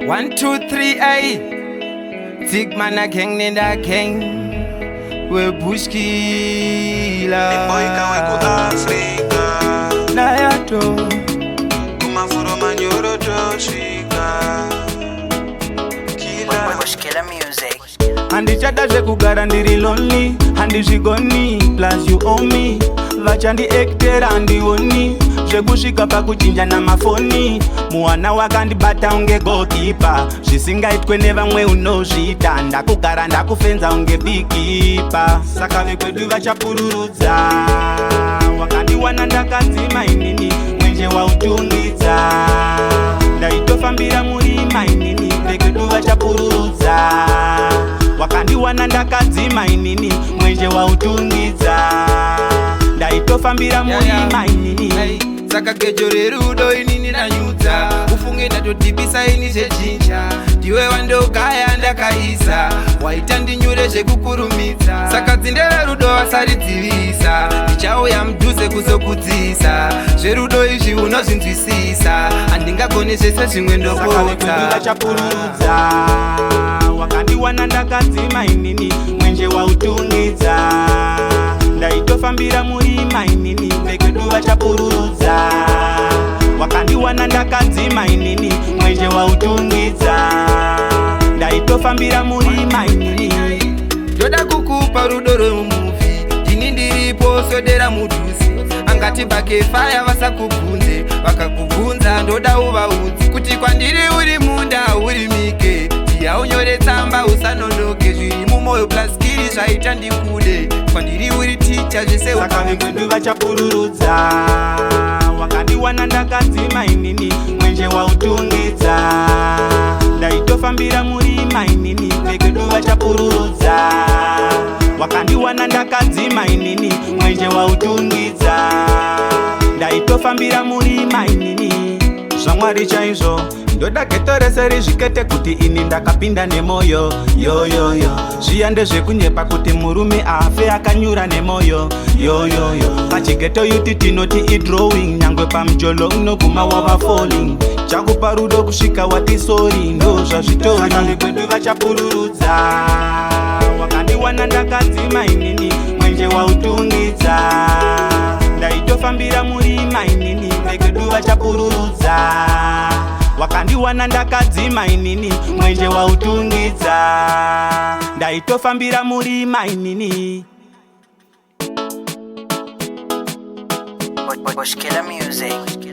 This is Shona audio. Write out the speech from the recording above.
1, 2, 3, ay. Tig man a king in the king. We bush killer. The boy can we go Africa. Nayato. Kuma furo manyoro toshika. Killer. Bush killer music. Handi chata zvekugara ndiri lonely, handi zvigoni, plus you owe me. Vachandi ektera handioni, zvekusvika pakuchinja namafoni. Muwana wakandibata unge goalkeeper, zvisingaitwe nevamwe unozviita. Ndakugara ndakufenza unge bikipa, saka vekwedu vachapururudza. Wakandiwana ndakadzima inini, mwenje wautungidza. Ndaitofambira murima inini, vekwedu vachapururudza. Wakandiwana ndakadzima inini, mwenje wautungidza. Ndaitofambira murima inini. Saka gejo rerudo inini nanyudza. Ufunge ndatodhibisa ini zvechinja. Ndiwe wandogaya ndakaisa, waita ndinyure zvekukurumidza. Saka dzinde rerudo wasaridzivisa, ndichauya mudhuze kuzokudzisa. Zverudo izvi unozvinzwisisa, handingagoni zvese zvimwe ndopota. Vachapururudza. Wakandiwana ndakadzima inini, mwenje wautungidza. Ndaitofambira murima inini, vekwedu vachapururudza. Wakandiwana ndakadzima inini, mwenje wautungidza. Ndaitofambira murima inini. Ndoda kukupa rudo rwemumuvi, ndini ndiripo sodera mudhuzi. Angati bakefaya vasakubvunze, vakakubvunza ndoda uvaudzi kuti kwandiri uri munda uri mike. Unyore tsamba usanonoke, zviri mumwoyo plaskiri zvaita ndikude. Kwandiri uri ticha zvese saka vekwedu vachapururudza. Wakandiwana ndakadzima inini, mwenje wautungidza. Ndaitofambira murima inini, vekwedu vachapururudza. Wakandiwana ndakadzima inini, mwenje wautungidza. Ndaitofambira murima inini. Zvamwari chaizvo, ndoda geto rese rizvikete kuti ini ndakapinda nemoyo yoyoyo. Zviya ndezvekunyepa kuti murume afe akanyura nemoyo yoyoyo. Pachigeto yuti tinoti idrowing, nyangwe pamujolo unoguma wava falling. Chakupa rudo kusvika wati sorry, ndo zvazvitori. Saka vekwedu vachapururudza. Wakandiwana ndakadzima inini, mwenje wautungidza. Ndaitofambira murima inini, vekwedu vachapururudza. Wakandiwana ndakadzima inini, mwenje wautungidza. Ndaitofambira murima inini. Bush killer music.